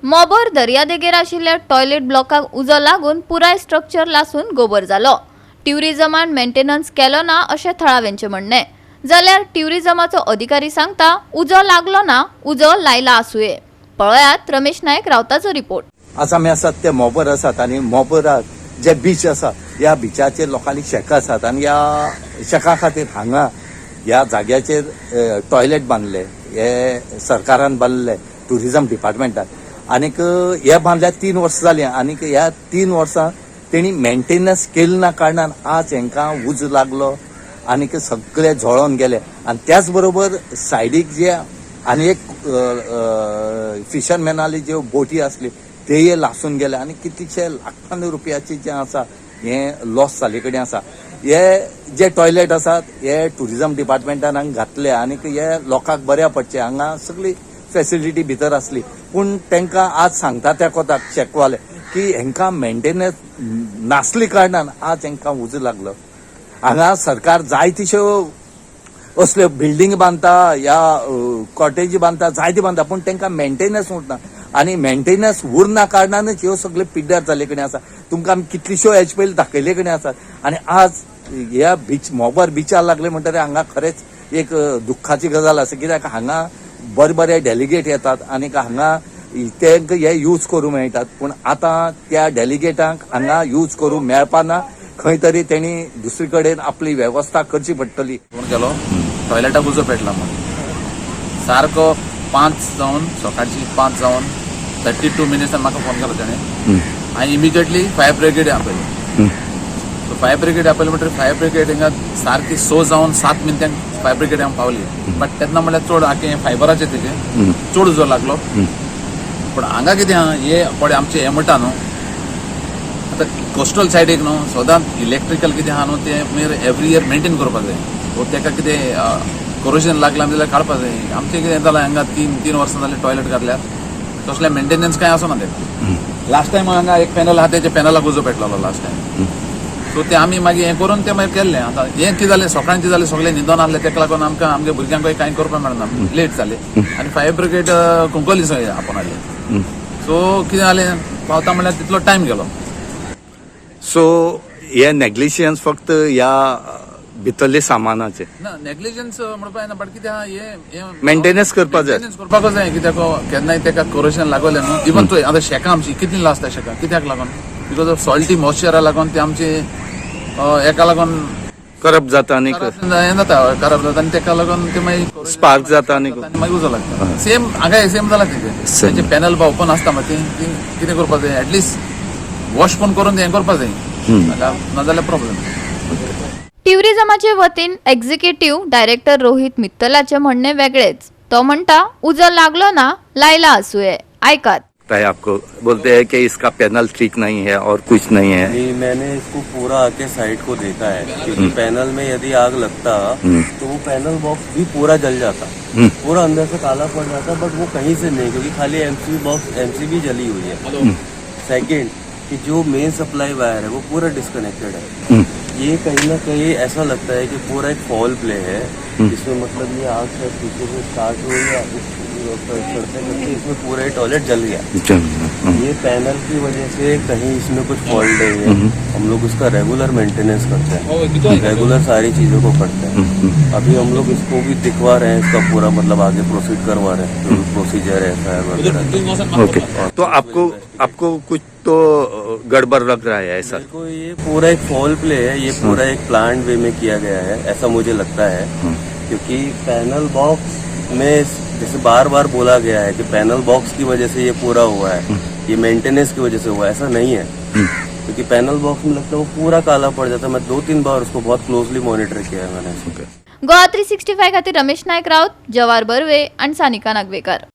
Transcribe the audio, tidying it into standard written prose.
मोबोर दर्यादेगेर आशिल्ल्या टॉयलेट ब्लॉकाक उजो लागून पुराय स्ट्रक्चर लासून गोबर जालो। ट्युरिजमान मेंटेनन्स केलो ना अशें थळाव्यांचें म्हणणें। जाल्यार ट्युरिजमाचो अधिकारी सांगता उजो लागलो ना, उजो लायला आसुये। पळयात रमेश नायक रावताचो रिपोर्ट। आज आमी आसात ते मोबर आसात आनी मोबराक जे बीच आसा ह्या बिचाचेर लोकांनी शेकां आसात आनी ह्या शेकां खातीर हांगा ह्या जाग्याचेर टॉयलेट बांदले, हे सरकारान बांदले टुरिजम डिपार्टमेंटान। आनीक हे बांदल्या 3 वर्सां जालीं आनीक ह्या 3 वर्सां तेणी मेंटेनन्स केले ना कारणान आज हांकां उज लागलो आनीक सगळे जळोन गेले। आनी त्याच बरोबर सायडीक जे आनी एक फिशरमॅनाली ज्यो बोटी आसली तेय लासून गेले आनी कितलेशे लाखांनी रुपयाचे जे आसा हे लॉस जाले कडेन आसा। हे जे टॉयलेट आसात हे टुरिजम डिपार्टमेंटान हांगा घातले आनीक हे लोकांक बऱ्या पडचे, हांगा सगळी फॅसिलिटी भितर आसली, पूण तांकां आज सांगता त्या कोताक शेकवाले की हांकां मेंटेनन्स नासली कारणान आज हांकां उज लागलो। हांगा सरकार जाय तश्यो असल्यो बिल्डींग बांदता या कॉटेजी बांदता, जायती बांदता, पूण तांकां मेंटेनन्स उरना आनी मेंटेनन्स उरना कारणानच ह्यो सगळे पिड्ड्यार जाले कडेन आसा। तुमकां आमी कितल्योशो हेज पयलीं दाखयले कडेन आसात आनी आज ह्या बीच मोबर बिचार लागले म्हणटकीर हांगा खरेंच एक दुख्खाची गजाल आसा, कित्याक हांगा बरे डेलिगेट येतात आनीक हांगा तांकां हे यूज करूं मेळटात, पूण आतां त्या डेलिगेटांक हांगा यूज करूं मेळपाना। खंय तरी तेणी दुसरे कडेन आपली वेवस्था करची पडटली। फोन केलो टॉयलेटाक उजो पेटला म्हणून सारको 5 जावन सकाळची 5 जावन 32 मिनिट्सान म्हाका फोन केलो तेणें। हांवें इमिजिएटली फायर ब्रिगेड आपयलो। सो फायर ब्रिगेड आपयलो म्हणटकीर फायर ब्रिगेड हिंगा सारकी 6 जावन 7 मिनटांक फायर ब्रिगेड हांगा पावली। बट तेन्ना म्हणल्यार चड आख्खे फायबराचे तेजे चड उजो लागलो। पूण हांगा कितें आहा हे पळय आमचे हे म्हणटा न्हू आतां कोस्टल सायडीक न्हू सदांच इलेक्ट्रिकल कितें आहा न्हू तें मागीर एवरी इयर मेंटेन करपाक जाय, वो ताका कितें कोरोजन लागलां जाल्यार काडपाक जाय। आमचें कितें जालां हांगा 3 वर्सां जालीं टॉयलेट घातल्यार तसलें मेंटेनन्स कांय आसना तेका। लास्ट टायम हांगा एक पॅनल आहा तेच्या पॅनलाक उजो पेटलो लास्ट टायम। सो ते आमी मागीर हें करून तें मागीर केल्लें। आतां हें कितें जालें सकाळचें जालें सगळें न्हिदोन आसलें तेका लागून आमकां आमच्या भुरग्यांक कांय करपाक मेळना, लेट जालें आनी फायर ब्रिगेड कुंकोलीं सगळें आपोवन हाडलें। सो कितें जालें पावता म्हणल्यार तितलो टायम गेलो। सो हे नेग्लिजन्स फक्त ह्या भितरले सामानाचे ना नेग्लिजन्स म्हणपाक येना, बट कितें आहा हे मेंटेनन्स करपाक जाय, मेंटेनन्स करपाकूच जाय। कित्याक केन्नाय तेका कोरोजन लागलें न्हू, इवन तो आतां शेकां आमची कितली लासता शेकां कित्याक लागून बिकॉज ऑफ सॉल्टी मॉइश्चरा लागून ते आमचे हेका लागून करप जाता आनी हें जाता खराब जाता आनी तेका लागून ते मागीर स्पार्क जाता आनी मागीर उजो लागता। सेम हांगा सेम जाला तेजे पॅनल बा ओपन आसता मागीर ती कितें करपाक जाय एटलिस्ट वॉश पण करून हें करपाक जाय, नाजाल्यार प्रॉब्लेम। ट्युरिजमाचे वतीन एक्झिक्युटिव्ह डायरेक्टर रोहित मित्तलाचे म्हणणे वेगळेच। तो म्हणता उजो लागलो ना, लायला आसुये। ऐकात। आपको बोलते हैं कि इसका पैनल ठीक नहीं है और कुछ नहीं है। नहीं, मैंने इसको पूरा आके साइड को देखा है क्योंकि पैनल में यदि आग लगता तो वो पैनल बॉक्स भी पूरा जल जाता, पूरा अंदर से काला पड़ जाता, बट वो कहीं से नहीं क्योंकि खाली एमसीबी जली हुई है। सेकंड कि जो मेन सप्लाई वायर है वो पूरा डिस्कनेक्टेड है। ये कहीं ना कहीं ऐसा लगता है कि पूरा एक फॉल प्ले है, इसमें मतलब ये आग शायद पीछे से स्टार्ट हुई या चढ़ते चढ़ते इसमें पूरा ही टॉयलेट जल गया। ये पैनल की वजह से कहीं इसमें कुछ फॉल्ट नहीं है। हम लोग उसका रेगुलर मेंटेनेंस करते हैं, रेगुलर सारी चीजों को करते हैं। अभी हम लोग इसको भी दिखवा रहे हैं, इसका पूरा मतलब आगे प्रोसीड करवा रहे हैं, जो प्रोसीजर है FIR वगैरह। ओके, तो आपको कुछ तो गड़बड़ लग रहा है ऐसा? देखो ये पूरा एक फॉल प्ले है, ये पूरा एक प्लान वे में किया गया है ऐसा मुझे लगता है, क्योंकि पैनल बॉक्स में जैसे बार बार बोला गया है कि पैनल बॉक्स की वजह से ये पूरा हुआ है, ये मेंटेनेंस की वजह से हुआ है, ऐसा नहीं है। क्योंकि पैनल बॉक्स में लगता है वो पूरा काला पड़ जाता है। मैं 2-3 बार उसको बहुत क्लोजली मॉनिटर किया है मैंने। गोवा 365 खातीर रमेश नायक राउत, जवाहर बर्वे आणि सानिका नागवेकर।